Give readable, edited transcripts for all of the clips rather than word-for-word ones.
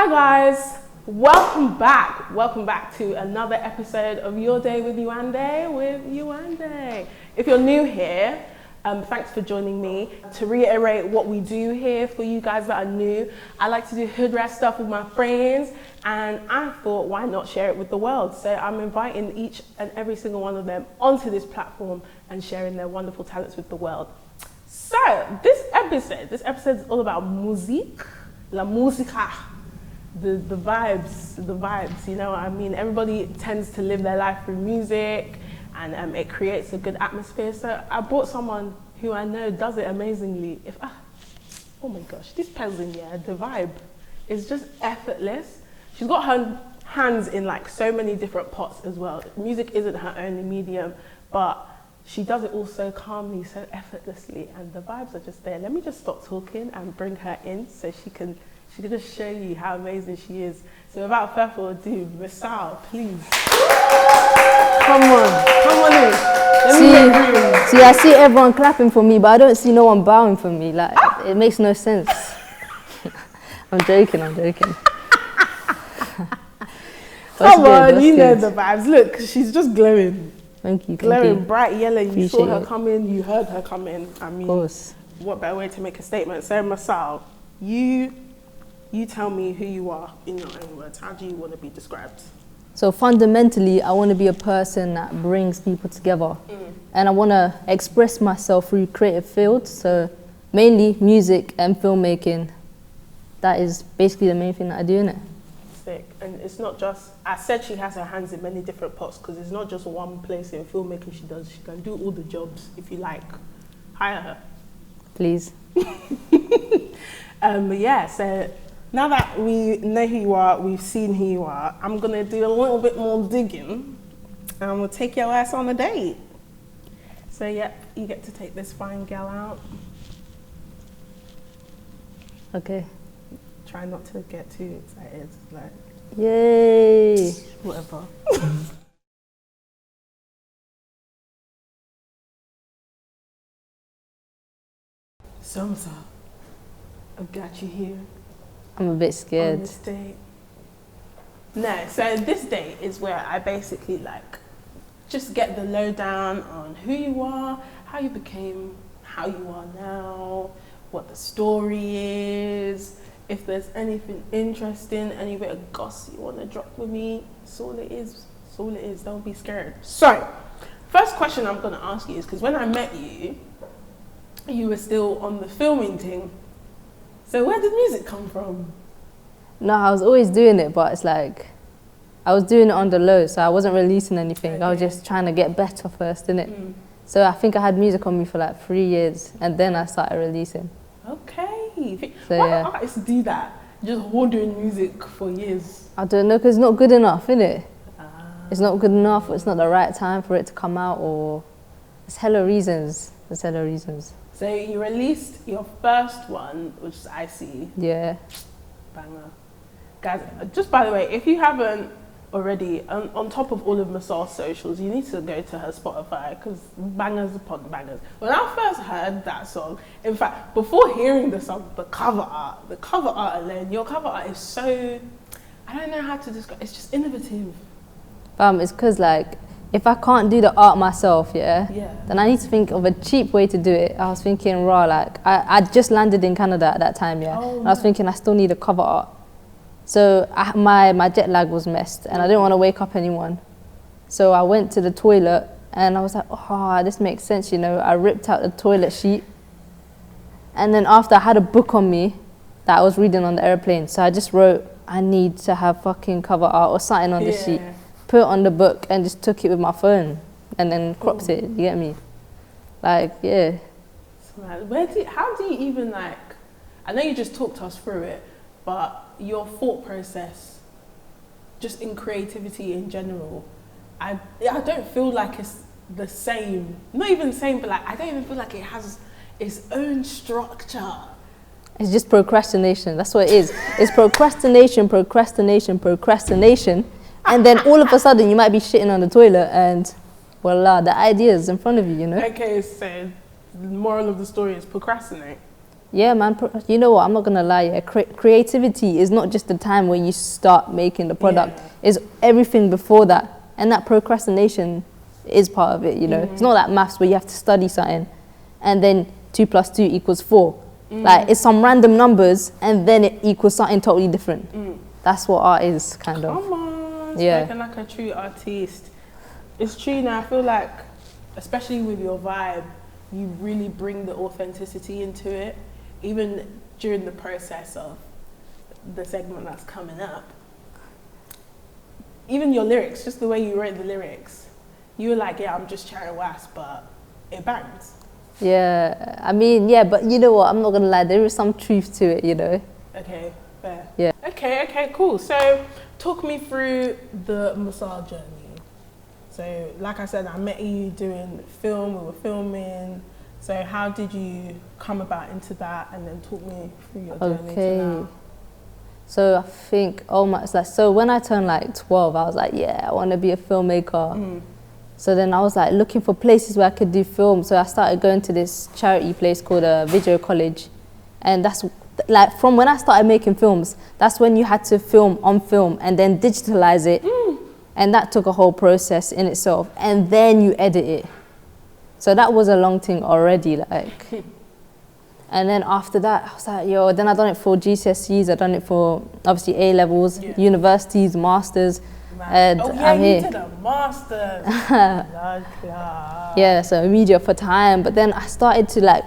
Hi guys, welcome back. Welcome back to another episode of Your Day with Yewande. If you're new here, thanks for joining me. To reiterate what we do here for you guys that are new, I like to do hood rat stuff with my friends, and I thought, why not share it with the world? So I'm inviting each and every single one of them onto this platform and sharing their wonderful talents with the world. So this episode is all about musique, la música, the vibes, you know what I mean? Everybody tends to live their life through music, and it creates a good atmosphere. So I brought someone who I know does it amazingly. Oh my gosh, this person, yeah, the vibe is just effortless. She's got her hands in like so many different pots as well. Music isn't her only medium, but she does it all so calmly, so effortlessly, and the vibes are just there. Let me just stop talking and bring her in so she can just show you how amazing she is. So without further ado, Misal, please. Come on in. See, I see everyone clapping for me, but I don't see no one bowing for me. Like, it makes no sense. I'm joking. Come on, you know the vibes. Look, she's just glowing. Thank you. Glowing, bright yellow. You Appreciate saw her it. come in, you heard her come in. I mean, Of course. what better way to make a statement? So Misal, you tell me who you are in your own words. How do you want to be described? So fundamentally, I want to be a person that brings people together. And I want to express myself through creative fields. So mainly music and filmmaking. That is basically the main thing that I do, innit? Sick. And it's not just, I said she has her hands in many different pots because it's not just one place in filmmaking she does. She can do all the jobs if you like. Hire her. Please. But yeah, so now that we know who you are, we've seen who you are, I'm going to do a little bit more digging and I'm going to take your ass on a date. So yeah, you get to take this fine gal out. Okay. Try not to get too excited, like, Yay. whatever. So, I've got you here. I'm a bit On scared. this date. No, so this date is where I basically like just get the lowdown on who you are, how you became how you are now, what the story is, if there's anything interesting, any bit of gossip you want to drop with me. That's all it is. That's all it is. Don't be scared. So, first question I'm going to ask you is because when I met you, you were still on the filming thing. So where did music come from? No, I was always doing it, but it's like, I was doing it on the low, so I wasn't releasing anything. Okay. I was just trying to get better first, innit? So I think I had music on me for like 3 years, and then I started releasing. Okay. So, Why yeah. do artists do that? Just hold doing music for years. I don't know, because it's not good enough, innit? It's not good enough, or it's not the right time for it to come out, or there's hella reasons. So you released your first one, which is I See. Yeah. Banger. Guys, just by the way, if you haven't already, on top of all of Misal's socials, you need to go to her Spotify because bangers upon bangers. When I first heard that song, in fact, before hearing the song, the cover art alone, your cover art is so, I don't know how to describe, it's just innovative. It's because like, if I can't do the art myself, Yeah. then I need to think of a cheap way to do it. I was thinking, like, I just landed in Canada at that time, and I was thinking I still need a cover art. So my jet lag was messed, and I didn't want to wake up anyone. So I went to the toilet, and I was like, oh, this makes sense, you know. I ripped out the toilet sheet, and then after I had a book on me that I was reading on the airplane, so I just wrote, I need to have fucking cover art or something on the sheet. Put it on the book and just took it with my phone and then cropped it, you get me? Like, yeah. So, how do you even like, I know you just talked us through it, but your thought process, just in creativity in general, I don't feel like it's the same. Not even the same, but like, I don't even feel like it has its own structure. It's just procrastination, that's what it is. It's procrastination. And then all of a sudden you might be shitting on the toilet and voila, the idea is in front of you, you know? Okay, so the moral of the story is procrastinate. Yeah, man. You know what? I'm not gonna lie. Yeah, creativity is not just the time when you start making the product. It's everything before that, and that procrastination is part of it. You know, it's not that maths where you have to study something, and then 2 + 2 = 4. Like it's some random numbers, and then it equals something totally different. That's what art is, kind of. Come on, spoken like a true artiste. It's true now. I feel like, especially with your vibe, you really bring the authenticity into it. Even during the process of the segment that's coming up, even your lyrics, just the way you wrote the lyrics, you were like, yeah, I'm just chatting was, but it bangs. Yeah, I mean, yeah, but you know what? I'm not gonna lie. There is some truth to it, you know. Okay, fair. Yeah. Okay, cool. So, talk me through the Misal journey. So, like I said, I met you doing film. We were filming. So how did you come about into that, and then talk me through your journey to now? So I think, so when I turned like 12, I was like, yeah, I want to be a filmmaker. So then I was like looking for places where I could do film. So I started going to this charity place called Video College. And that's like, from when I started making films, that's when you had to film on film and then digitalize it. And that took a whole process in itself. And then you edit it. So that was a long thing already, like. And then after that, I was like, yo, then I done it for GCSEs, I done it for obviously A-levels, universities, masters. And I'm you here. did a master's. Yeah, so media for time. But then I started to like,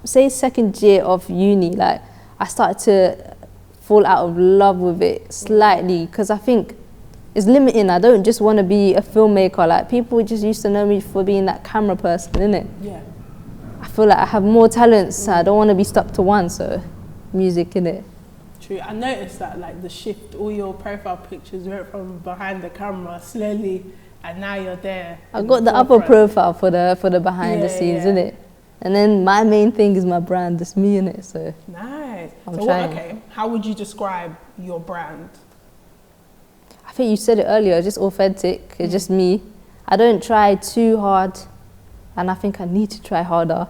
say second year of uni, like I started to fall out of love with it slightly, because I think it's limiting. I don't just want to be a filmmaker. Like people just used to know me for being that camera person, innit? Yeah. I feel like I have more talents. So I don't want to be stuck to one. So music, innit? True. I noticed that, like the shift. All your profile pictures went from behind the camera slowly, and now you're there. I got the upper profile for the behind the scenes, innit? And then my main thing is my brand. It's me, innit? So nice. I'm trying. Okay. How would you describe your brand? I think you said it earlier, just authentic, it's just me. I don't try too hard, and I think I need to try harder.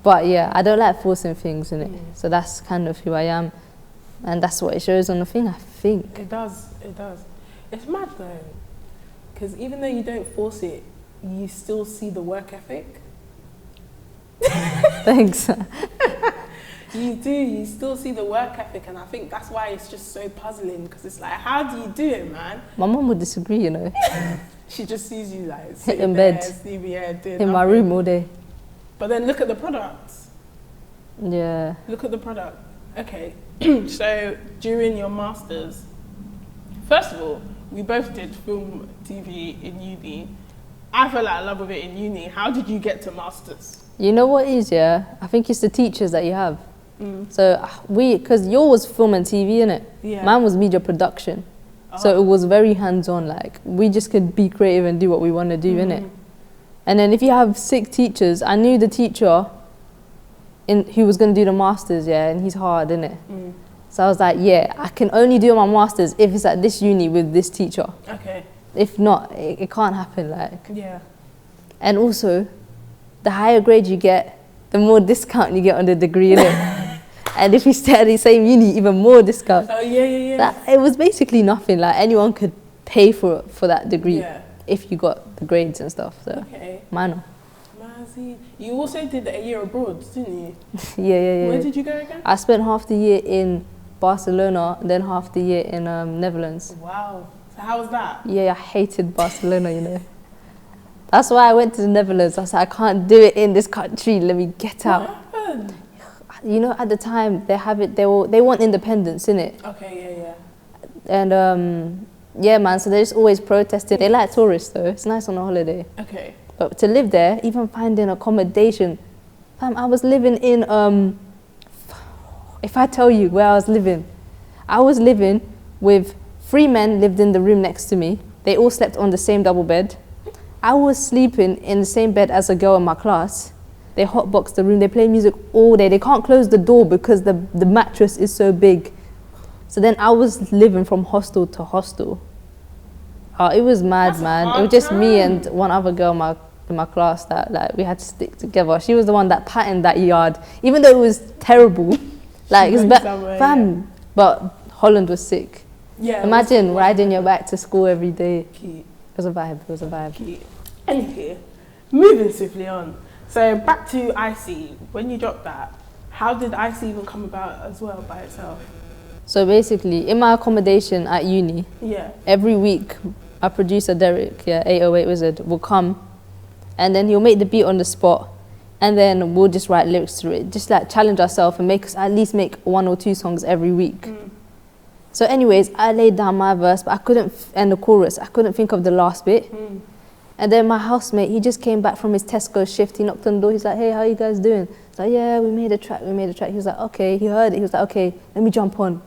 But yeah, I don't like forcing things in it. So that's kind of who I am. And that's what it shows on the thing, I think. It does. It's mad though, because even though you don't force it, you still see the work ethic. Thanks. You do, you still see the work ethic, and I think that's why it's just so puzzling, because it's like, how do you do it, man? My mum would disagree, you know. She just sees you like in sitting bed, doing in my room all day. But then look at the products. Yeah. Look at the product. Okay, so during your masters, first of all, we both did film, TV in uni. I fell out of love with it in uni. How did you get to masters? You know what is, yeah? I think it's the teachers that you have. So because yours was film and TV, innit? Yeah. Mine was media production. So it was very hands-on, like we just could be creative and do what we want to do, innit? And then if you have 6 teachers, I knew the teacher who was going to do the masters, yeah, and he's hard, innit? So I was like, yeah, I can only do my masters if it's at this uni with this teacher. Okay. If not, it can't happen, like. Yeah. And also, the higher grade you get, the more discount you get on the degree, innit? And if you stay at the same uni, even more discount. Oh, yeah. It was basically nothing. Like anyone could pay for that degree if you got the grades and stuff. So, minor. You also did a year abroad, didn't you? Yeah. Where did you go again? I spent half the year in Barcelona, and then half the year in Netherlands. Wow. So how was that? Yeah, I hated Barcelona, you know. That's why I went to the Netherlands. I was like, I can't do it in this country. Let me get out. What happened? You know, at the time they have it. They want independence, innit? Okay, yeah. And yeah, man. So they're just always protesting. They like tourists though. It's nice on a holiday. Okay. But to live there, even finding accommodation, fam, I was living in if I tell you where I was living with 3 men lived in the room next to me. They all slept on the same double bed. I was sleeping in the same bed as a girl in my class. They hotbox the room, they play music all day. They can't close the door because the mattress is so big. So then I was living from hostel to hostel. It was mad, man. It was just me and one other girl, my in my class that like we had to stick together. She was the one that patterned that yard, even though it was terrible. Like it's fam, but Holland was sick. Yeah. Imagine riding your bike to school every day. Cute. It was a vibe. It was a vibe. Cute. Anyway, moving swiftly on. So back to IC. When you dropped that, how did IC even come about as well by itself? So basically, in my accommodation at uni, every week, our producer Derek, 808 Wizard, will come, and then he'll make the beat on the spot, and then we'll just write lyrics to it, just like challenge ourselves and make us at least make 1 or 2 songs every week. So anyways, I laid down my verse, but I couldn't, and the chorus, I couldn't think of the last bit. And then my housemate, he just came back from his Tesco shift, he knocked on the door, he's like, hey, how you guys doing? I was like, yeah, we made a track. He was like, okay, he heard it, he was like, okay, let me jump on.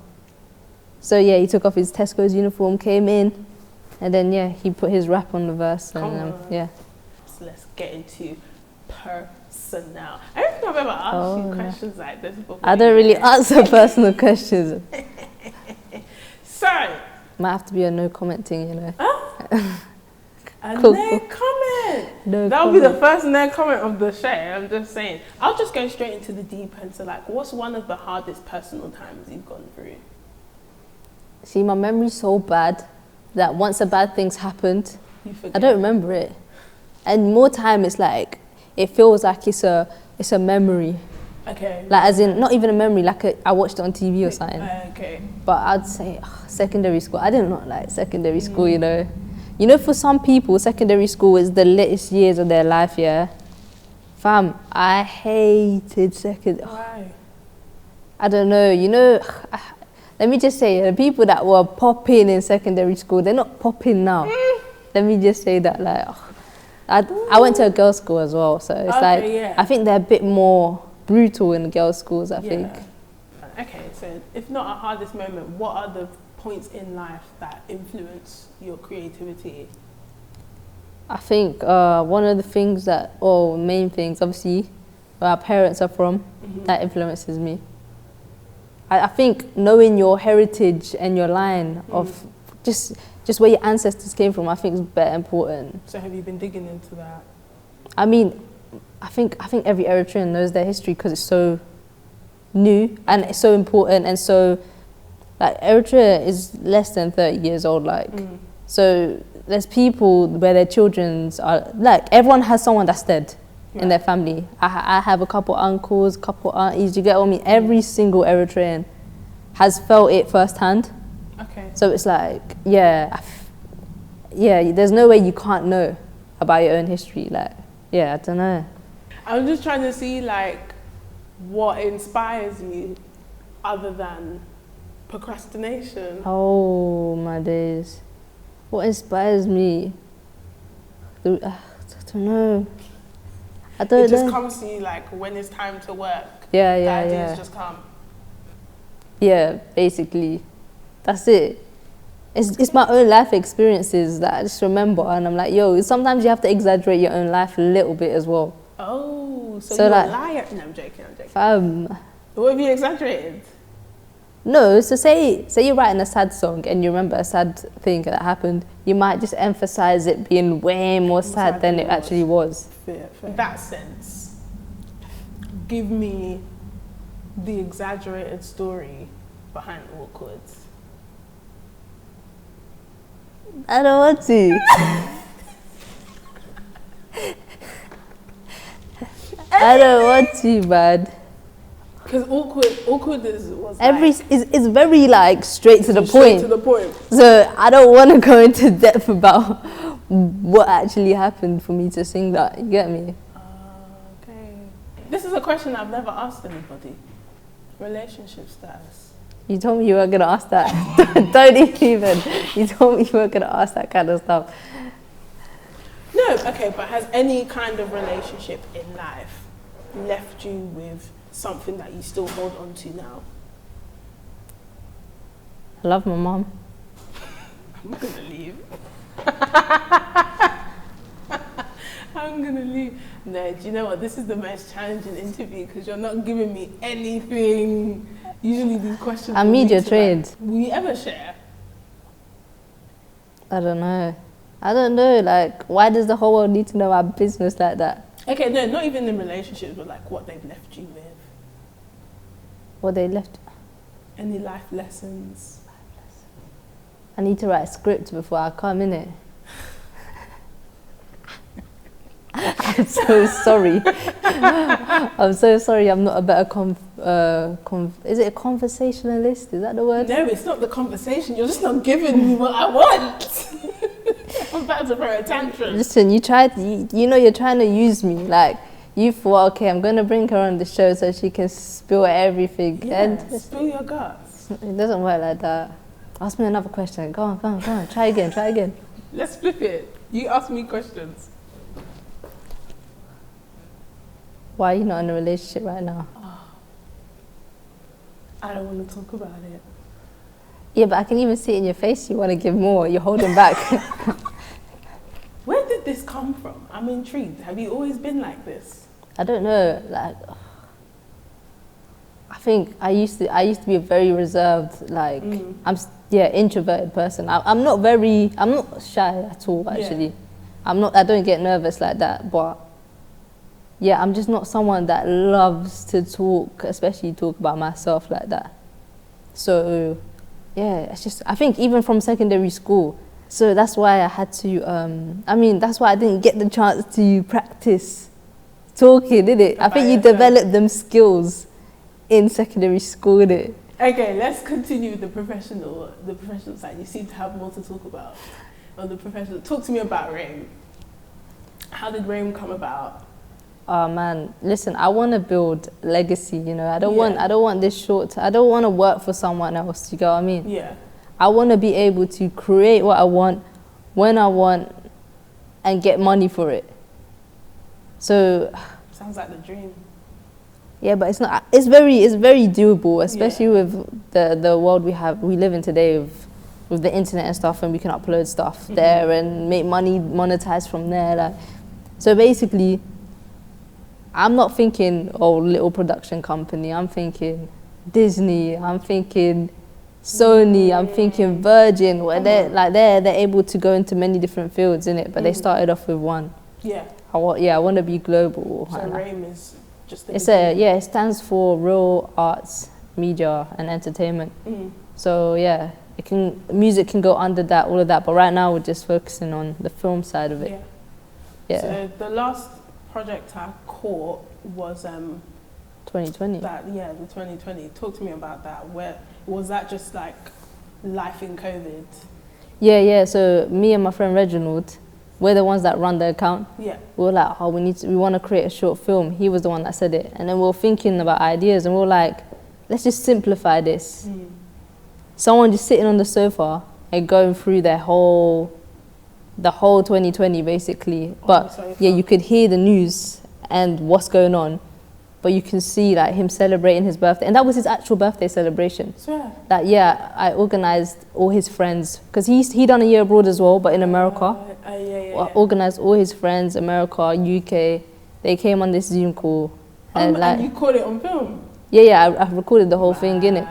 So yeah, he took off his Tesco's uniform, came in, and then he put his rap on the verse, and So let's get into personnel. I don't think I've ever asked you questions like this before. I don't really answer personal questions. So might have to be a no commenting, you know. No comment. That'll be the first no comment of the show. I'm just saying. I'll just go straight into the deep end. So like, what's one of the hardest personal times you've gone through? See, my memory's so bad that once a bad thing's happened, I don't remember it. And more time, it's like, it feels like it's a memory. Okay. Like as in, not even a memory, like I watched it on TV or something. Okay. But I'd say secondary school. I did not like secondary school, you know. You know, for some people, secondary school is the latest years of their life, Fam, I hated secondary. Why? I don't know, you know, let me just say, the people that were popping in secondary school, they're not popping now. Let me just say that, like, I went to a girls' school as well, so it's I think they're a bit more brutal in the girls' schools, I think. Okay, so if not a hardest moment, what are the points in life that influence your creativity? I think one of the things main things, obviously, where our parents are from, that influences me. I think knowing your heritage and your line of just where your ancestors came from, I think is very important. So have you been digging into that? I mean, I think every Eritrean knows their history because it's so new and it's so important, and so like Eritrea is less than 30 years old, like so there's people where their children's are like, everyone has someone that's dead in their family. I have a couple uncles, couple aunties, you get what I mean? Every single Eritrean has felt it firsthand. Okay. So it's like, there's no way you can't know about your own history. Like, I don't know. I'm just trying to see like what inspires you other than procrastination. Oh my days. What inspires me? I don't know. It just comes to you like when it's time to work. Ideas just come. Yeah, basically. That's it. It's my own life experiences that I just remember, and I'm like, yo, sometimes you have to exaggerate your own life a little bit as well. Oh, so you're like, a liar. No, I'm joking. What have you exaggerated? No, so say you're writing a sad song and you remember a sad thing that happened, you might just emphasize it being way more sad than it actually was. Fair. In that sense, give me the exaggerated story behind Awkward. I don't want to. I don't want to, man. Because awkward was it's very like straight to the point. Straight to the point. So I don't want to go into depth about what actually happened for me to sing that. You get me? Okay. This is a question I've never asked anybody. Relationship status. You told me you were gonna ask that. Don't even. You told me you were gonna ask that kind of stuff. No, okay, but has any kind of relationship in life left you with something that you still hold on to now? I love my mom. I'm gonna leave. I'm gonna leave. No, do you know what? This is the most challenging interview because you're not giving me anything. Usually these questions. I'm media trained. Will you ever share? I don't know. I don't know, like, why does the whole world need to know our business like that? Okay, no, not even in relationships, but like what they've left you with. What they left? Any life lessons? I need to write a script before I come, innit? I'm so sorry. I'm so sorry I'm not a better is it a conversationalist? Is that the word? No, it's not the conversation. You're just not giving me what I want. I'm about to throw a tantrum. Listen, you're trying to use me. Like, you thought, okay, I'm going to bring her on the show so she can spill everything. Yeah, and spill your guts. It doesn't work like that. Ask me another question. Go on. Try again. Let's flip it. You ask me questions. Why are you not in a relationship right now? Oh, I don't want to talk about it. Yeah, but I can even see it in your face. You want to give more. You're holding back. Where did this come from? I'm intrigued. Have you always been like this? I don't know. Like, I think I used to be a very reserved, like, introverted person. I'm not shy at all, actually. Yeah. I don't get nervous like that, but yeah, I'm just not someone that loves to talk, especially talk about myself like that. So yeah, it's just, I think even from secondary school, so that's why I had to, that's why I didn't get the chance to practice talking, did it? I think you develop them skills in secondary school, did it? Okay, let's continue with the professional side. You seem to have more to talk about on the professional. Talk to me about RAIM. How did RAIM come about? Oh man, listen, I want to build legacy, you know. I don't want this I don't want to work for someone else, you get what I mean? Yeah. I want to be able to create what I want, when I want, and get money for it. So sounds like the dream. Yeah, but it's not. It's very doable, especially with the world we live in today, with the internet and stuff, and we can upload stuff there and make money, monetize from there. Like, so basically, I'm not thinking little production company. I'm thinking Disney. I'm thinking Sony. I'm thinking Virgin. Where they're able to go into many different fields in it, but they started off with one. Yeah. I want to be global. So RAIM is just it stands for Real Arts, Media and Entertainment. So yeah, music can go under that, all of that. But right now we're just focusing on the film side of it. Yeah. So the last project I caught was 2020. the 2020. Talk to me about that. Where was that? Just like life in COVID? Yeah. So me and my friend Reginald, we're the ones that run the account. Yeah. We were like, we want to create a short film. He was the one that said it, and then we were thinking about ideas, and we were like, let's just simplify this. Someone just sitting on the sofa and going through the whole 2020 basically. But yeah, you could hear the news and what's going on, but you can see like him celebrating his birthday, and that was his actual birthday celebration. Swear. That I organized all his friends, because he done a year abroad as well, but in America. Organized all his friends, America, UK. They came on this Zoom call, and you caught it on film. Yeah, I recorded the whole thing in it,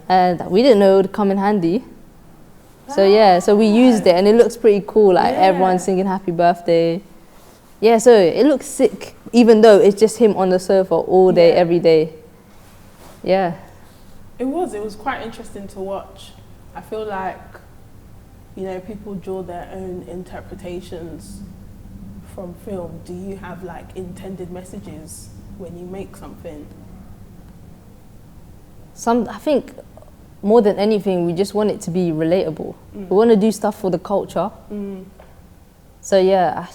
and we didn't know it would come in handy. So we used it, and it looks pretty cool. Like everyone singing happy birthday. Yeah, so it looks sick, even though it's just him on the sofa all day, every day. Yeah. It was quite interesting to watch. I feel like, people draw their own interpretations from film. Do you have like intended messages when you make something? I think more than anything, we just want it to be relatable. We want to do stuff for the culture. So yeah.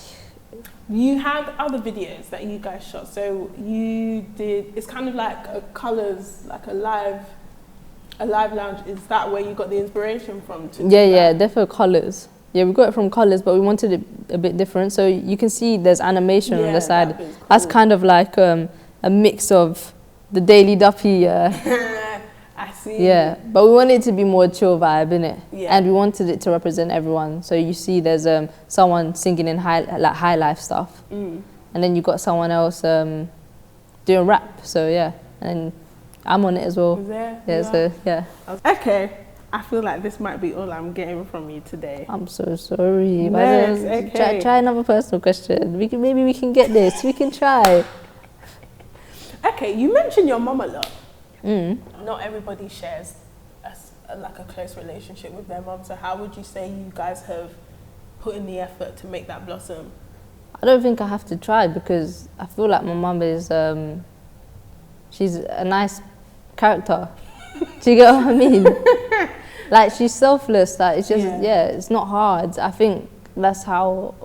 You had other videos that you guys shot. So you did, it's kind of like a colours, like a live lounge. Is that where you got the inspiration from? Yeah, definitely colours. Yeah, we got it from colours, but we wanted it a bit different. So you can see there's animation on the side. Cool. That's kind of like a mix of the Daily Duppy. I see. Yeah, but we wanted it to be more chill vibe, innit? Yeah. And we wanted it to represent everyone. So you see there's someone singing in high life stuff. And then you got someone else doing rap. So yeah, and I'm on it as well. There? Yeah, so yeah. Okay, I feel like this might be all I'm getting from you today. I'm so sorry. Next, okay. Try another personal question. Maybe we can get this. We can try. Okay, you mentioned your mum a lot. Not everybody shares like a close relationship with their mum. So how would you say you guys have put in the effort to make that blossom? I don't think I have to try because I feel like my mum is, she's a nice character. Do you get what I mean? Like, she's selfless. Like, it's just, it's not hard. I think that's how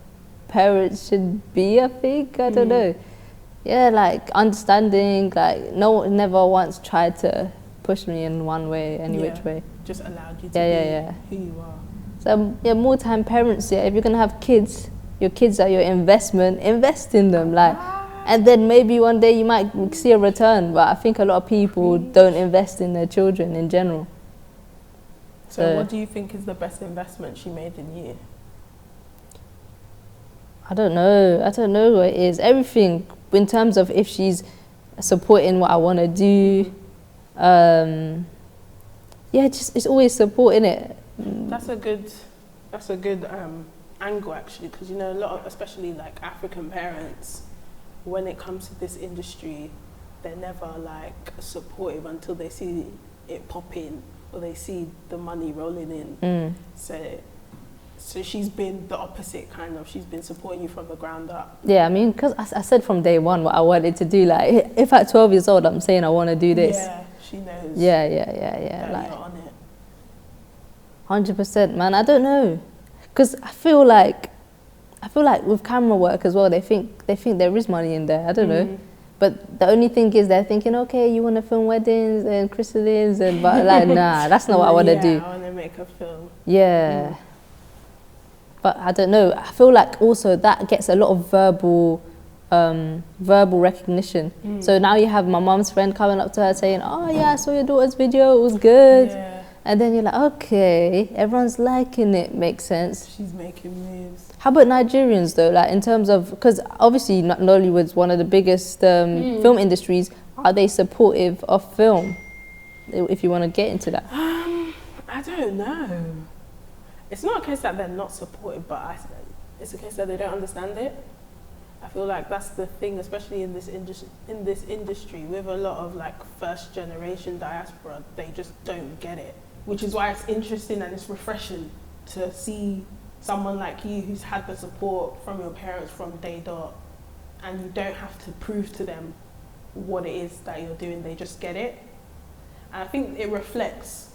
parents should be, I think. I don't know. Yeah, like, understanding. Like, no one never once tried to push me in one way, any which way. Just allowed you to be who you are. So, yeah, more time parents, if you're going to have kids, your kids are your investment, invest in them. Like, and then maybe one day you might see a return. But I think a lot of people don't invest in their children in general. So what do you think is the best investment she made in you? I don't know what it is. Everything in terms of if she's supporting what I want to do. Just it's always supporting it. That's a good angle actually, because you know a lot of, especially like African parents, when it comes to this industry, they're never like supportive until they see it pop in or they see the money rolling in. So she's been the opposite kind of. She's been supporting you from the ground up. Yeah, I mean, because I said from day one what I wanted to do. Like, if at 12 years old I'm saying I want to do this. Yeah, she knows. Yeah. That like, you're on it. 100%, man. I don't know, because I feel like with camera work as well, they think there is money in there. I don't know. But the only thing is they're thinking, okay, you want to film weddings and christenings, but like, nah, that's not what I want to do. I want to make a film. Yeah. But I don't know. I feel like also that gets a lot of verbal recognition. So now you have my mom's friend coming up to her saying, oh yeah, I saw your daughter's video, it was good. Yeah. And then you're like, okay, everyone's liking it, makes sense. She's making moves. How about Nigerians though, like in terms of, because obviously Nollywood's one of the biggest film industries, are they supportive of film? If you want to get into that. I don't know. It's not a case that they're not supportive, but it's a case that they don't understand it. I feel like that's the thing, especially in this industry with a lot of like first generation diaspora, they just don't get it. Which is why it's interesting and it's refreshing to see someone like you who's had the support from your parents from day dot, and you don't have to prove to them what it is that you're doing, they just get it. And I think it reflects.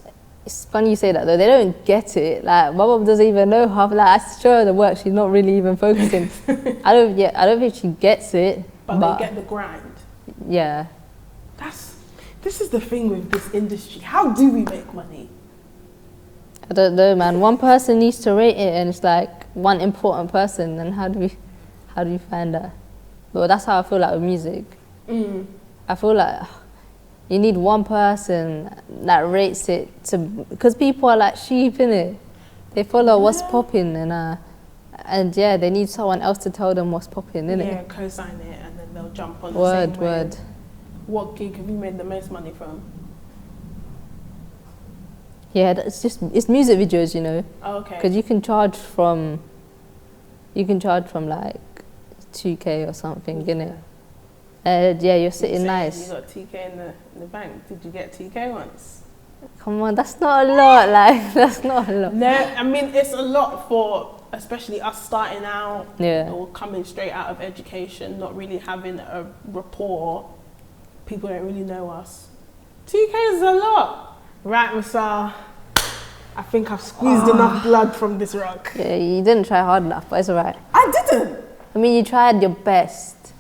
It's funny you say that though, they don't get it. Like, my mum doesn't even know half, like, I show her the work, she's not really even focusing. I don't think she gets it. But they get the grind. Yeah. This is the thing with this industry. How do we make money? I don't know, man. One person needs to rate it, and it's like one important person. And how do we find that? But that's how I feel like with music. I feel like you need one person that rates it because people are like sheep, innit? They follow what's popping, and they need someone else to tell them what's popping, innit? Yeah, co-sign it, and then they'll jump on the same wave. Word. What gig have you made the most money from? Yeah, it's music videos, you know. Oh, okay. Because you can charge from like 2K or something, innit? You're sitting nice. You got TK in the bank. Did you get TK once? Come on, that's not a lot. Like, that's not a lot. No, I mean it's a lot for especially us starting out or coming straight out of education, not really having a rapport. People don't really know us. TK is a lot. Right, Misal, I think I've squeezed enough blood from this rock. Yeah, you didn't try hard enough, but it's alright. I didn't. I mean, you tried your best,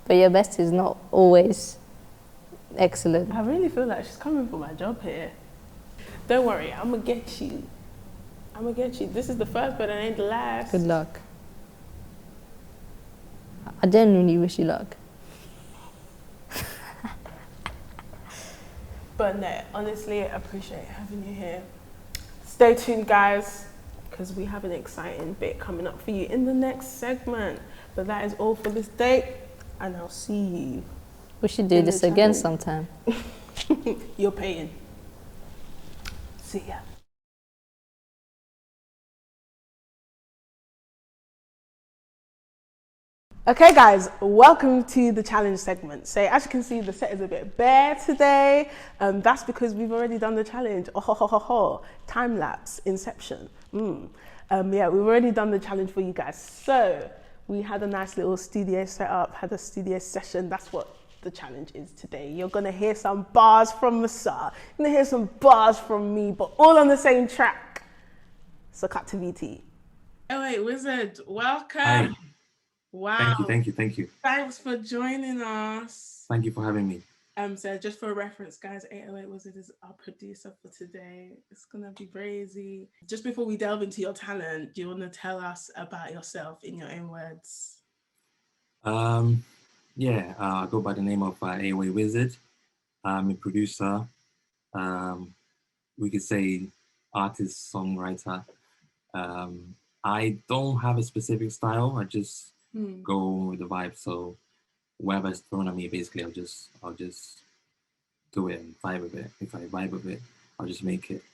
but your best is not always excellent. I really feel like she's coming for my job here. Don't worry, I'm gonna get you. This is the first, but it ain't the last. Good luck. I genuinely wish you luck. But no, honestly, I appreciate having you here. Stay tuned, guys, because we have an exciting bit coming up for you in the next segment. But that is all for this day, and I'll see you. We should do this again sometime. You're paying. See ya. Okay guys, welcome to the challenge segment. So as you can see, the set is a bit bare today. That's because we've already done the challenge. Oh, ho, ho, ho, ho. Time lapse, inception. Yeah, we've already done the challenge for you guys. So we had a nice little studio set up, had a studio session. That's what the challenge is today. You're gonna hear some bars from Misal, you're gonna hear some bars from me, but all on the same track. So cut to VT. Oh wait, Wizard, welcome. Hi. Wow. Thank you. Thanks for joining us. Thank you for having me. So just for reference, guys, 808 Wizard is our producer for today. It's gonna be crazy. Just before we delve into your talent, do you want to tell us about yourself in your own words? Yeah, I go by the name of 808 Wizard. I'm a producer. We could say artist, songwriter. I don't have a specific style. I just go with the vibe. So whatever's thrown at me, basically, I'll just do it and vibe with it. If I vibe with it, I'll just make it.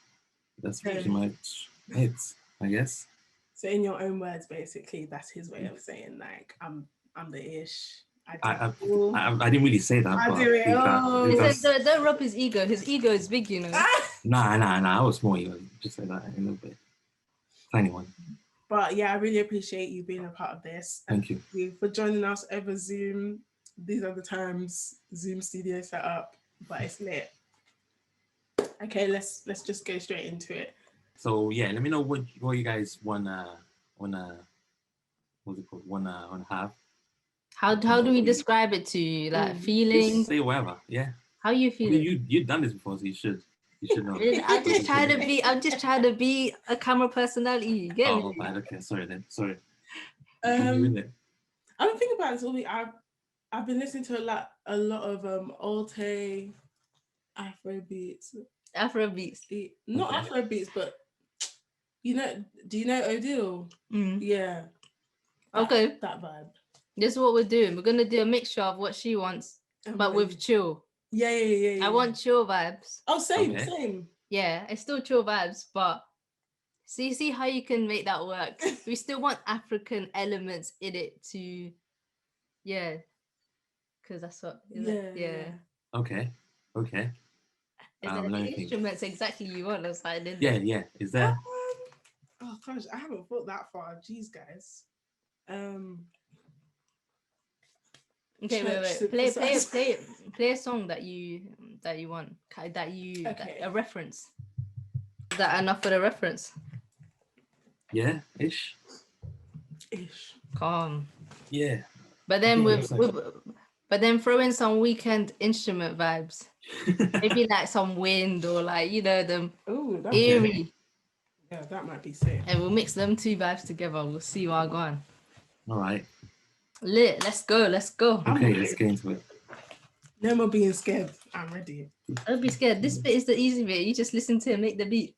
That's pretty much it, I guess. So in your own words, basically, that's his way of saying like I'm the ish. I didn't really say that. I but do it all. He said, don't rub his ego. His ego is big, you know. Nah. I was small. Just like that, a little bit. Tiny one. But yeah, I really appreciate you being a part of this. Thank you. For joining us over Zoom. These are the times Zoom studio set up, but it's lit. Okay, let's just go straight into it. So yeah, let me know what you guys wanna what's it called? Wanna have. How do we describe it to you? Like feelings? Just say whatever. Yeah. How you feeling? You've done this before, so you should know. I'm just trying to be a camera personality. You get me? Fine. Okay, sorry then. Sorry. I'm thinking about this all week. I've been listening to a lot of Alte Afrobeats. Not Afrobeats, but do you know Odile? Yeah. Okay. That vibe. This is what we're doing. We're gonna do a mixture of what she wants, but with chill. Yeah. I want chill vibes. Oh, same. Yeah, it's still chill vibes, but see how you can make that work. We still want African elements in it to, yeah, because that's what. Yeah. Okay. Is there the instruments exactly you want? Yeah. Is there? Oh gosh, I haven't thought that far. Jeez, guys. Okay, wait. Play a song that you want. A reference. Is that enough for the reference? Yeah, ish. Calm. Yeah. But then throw in some weekend instrument vibes. Maybe like some wind or like them eerie. Yeah, that might be sick. And we'll mix them two vibes together. We'll see what I go on. All right. Lit. Let's go. Okay, let's get into it. No more being scared. I'm ready. Don't be scared. This bit is the easy bit. You just listen to it, make the beat.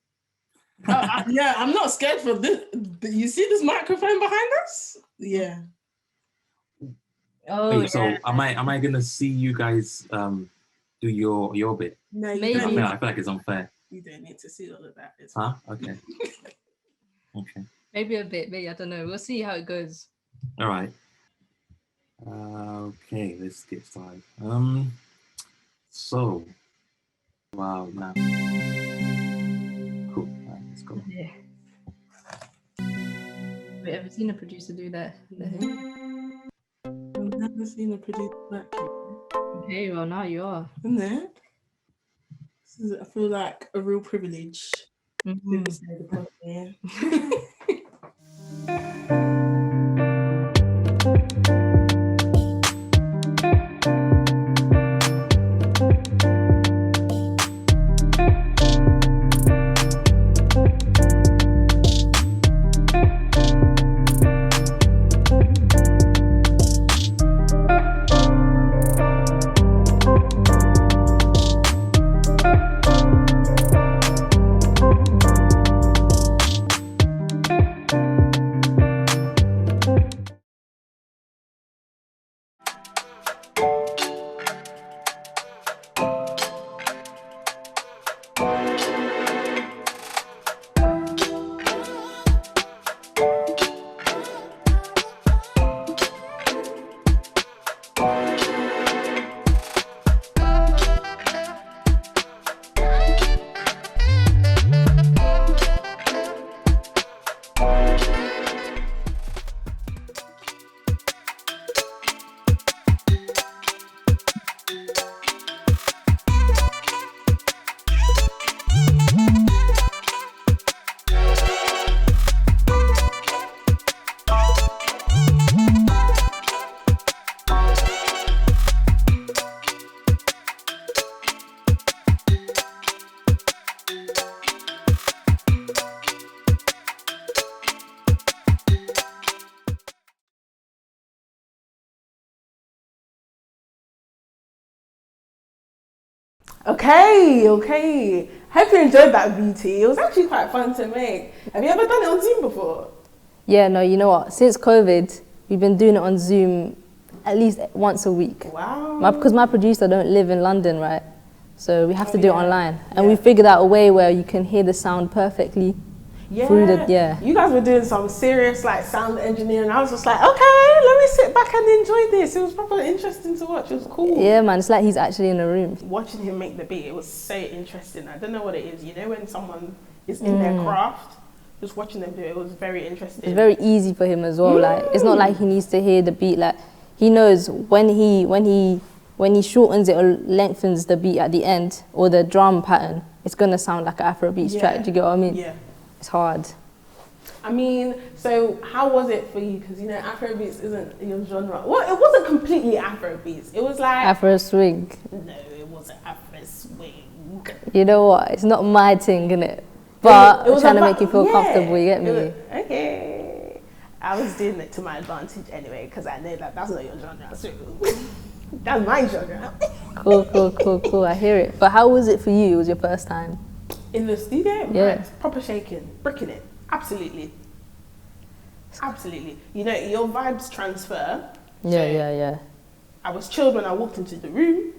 Yeah, I'm not scared for this. You see this microphone behind us? Yeah. Oh, wait, so am I gonna see you guys do your bit? No, maybe. I feel like it's unfair. You don't need to see all of that. Okay. Okay. Maybe a bit. Maybe I don't know. We'll see how it goes. All right. Okay, let's get started. So, wow, now. Cool. All right, let's go. Yeah. Have you ever seen a producer do that? I've never seen a producer work. Okay, well now you are. Isn't it? I feel like a real privilege. Okay. Hope you enjoyed that beauty. It was actually quite fun to make. Have you ever done it on Zoom before? Yeah, no, you know what? Since COVID, we've been doing it on Zoom at least once a week. Wow. Because my producer don't live in London, right? So we have to do it online. And Yeah. we figured out a way where you can hear the sound perfectly through the, You guys were doing some serious like sound engineering. I was just like, okay, let me sit back and enjoy this. It was properly interesting to watch. It was cool. Yeah, man, it's like he's actually in the room. Watching him make the beat, it was so interesting. I don't know what it is. You know when someone is in their craft, just watching them do it, it was very interesting. It's very easy for him as well. Like, it's not like he needs to hear the beat. Like, he knows when he shortens it or lengthens the beat at the end or the drum pattern, it's gonna sound like an Afrobeats track. Do you get what I mean? Yeah. It's hard. I mean, so how was it for you? Because you know, Afrobeats isn't your genre. Well, it wasn't completely Afrobeats. It was like Afro swing. No, it wasn't Afro swing. You know what? It's not my thing, innit? But it was I'm trying to about- make you feel comfortable. You get me? Okay. I was doing it to my advantage anyway, because I know that that's not your genre. So that's my genre. Cool. I hear it. But how was it for you? It was your first time? In the studio, Yeah. right, proper shaking, bricking it. Absolutely. You know, your vibes transfer. Yeah. I was chilled when I walked into the room,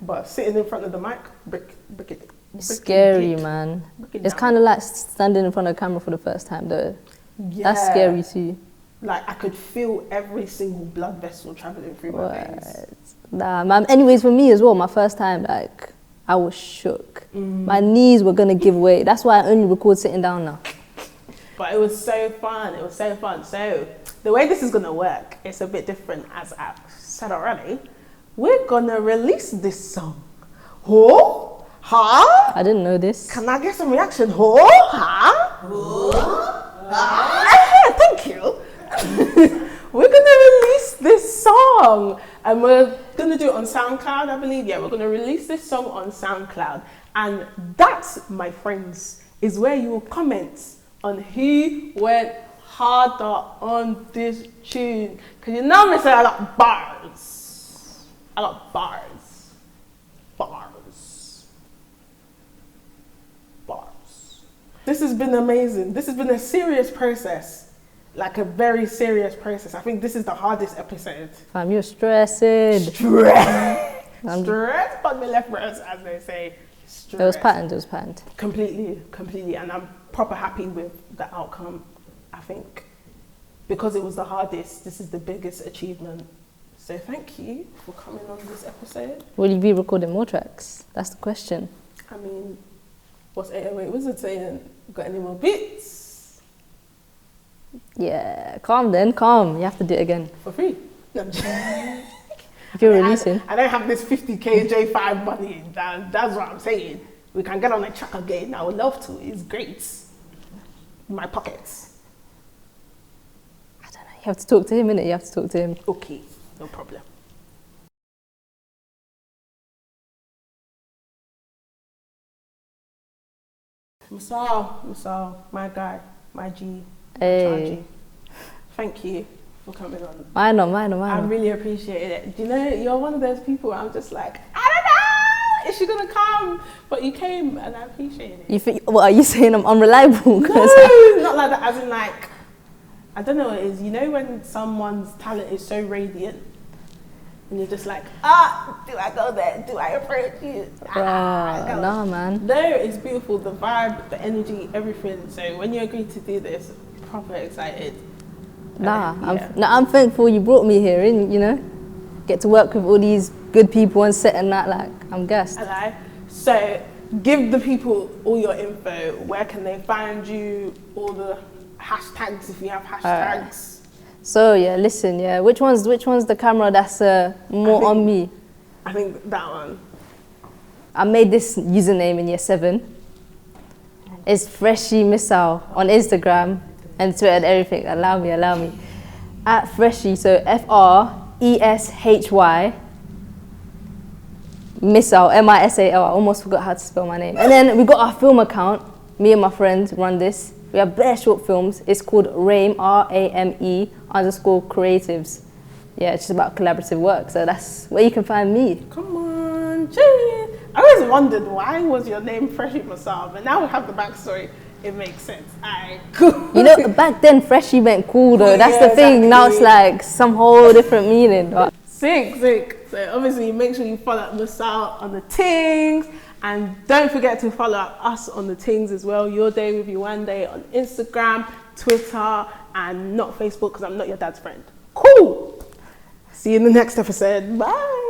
but sitting in front of the mic, brick it. It's scary, man. It's kind of like standing in front of a camera for the first time, though. Yeah. That's scary too. Like I could feel every single blood vessel traveling through my veins. Nah, man. Anyways, for me as well, my first time, like, I was shook. My knees were gonna give way. That's why I only record sitting down now. But it was so fun. So the way this is gonna work, it's a bit different, as I've said already. We're gonna release this song. Oh, huh? I didn't know this. Can I get some reaction? Oh, huh? Thank you. We're gonna release this song, and we're gonna do it on Soundcloud, I believe. Yeah, we're gonna release this song on Soundcloud, and that, my friends, is where you will comment on who went harder on this tune. Cause you know me say I got bars. This has been amazing. This has been a serious process. Like a very serious process. I think this is the hardest episode. Fam, you're stressing. Stress, but me left breast, as they say. Stress. It was patterned. Completely. And I'm proper happy with the outcome, I think. Because it was the hardest, this is the biggest achievement. So thank you for coming on this episode. Will you be recording more tracks? That's the question. I mean, what's 808 Wizard saying? Got any more beats? Yeah, calm. You have to do it again. For free. No, I'm joking. If you're releasing. I don't have this 50k J5 money. That's what I'm saying. We can get on a track again. I would love to. It's great. In my pockets. I don't know. You have to talk to him, innit? You have to talk to him. Okay, no problem. Misal, my guy, my G, Hey. thank you for coming on. I know. I really appreciate it. Do you know, you're one of those people I'm just like, I don't know, is she gonna come? But you came and I appreciate it. What are you saying? I'm unreliable? No, not like that, as in like, I don't know what it is. You know when someone's talent is so radiant and you're just like, do I go there? Do I approach you? Nah, man. No, it's beautiful. The vibe, the energy, everything. So when you agreed to do this, proper excited. I'm thankful you brought me here, you know? Get to work with all these good people on set and that, like, I'm gassed. So give the people all your info. Where can they find you? All the hashtags, if you have hashtags. So yeah, listen, yeah. Which one's the camera that's more on me? I think that one. I made this username in year 7. It's Freshie Misal on Instagram and Twitter and everything. Allow me. At Freshie, so FRESHY Misal, MISAL. I almost forgot how to spell my name. And then we got our film account. Me and my friends run this. We have bare short films. It's called RAME, RAME_creatives. Yeah, it's just about collaborative work. So that's where you can find me. Come on, cheers. I always wondered why was your name Freshie Misal, but now we have the backstory. It makes sense. Alright, cool. You know, back then Freshie meant cool though. That's the thing. Exactly. Now it's like some whole different meaning. Sick. So obviously make sure you follow Misal on the things, and don't forget to follow us on the things as well. Your Day with Yewande on Instagram, Twitter, and not Facebook because I'm not your dad's friend. Cool. See you in the next episode. Bye.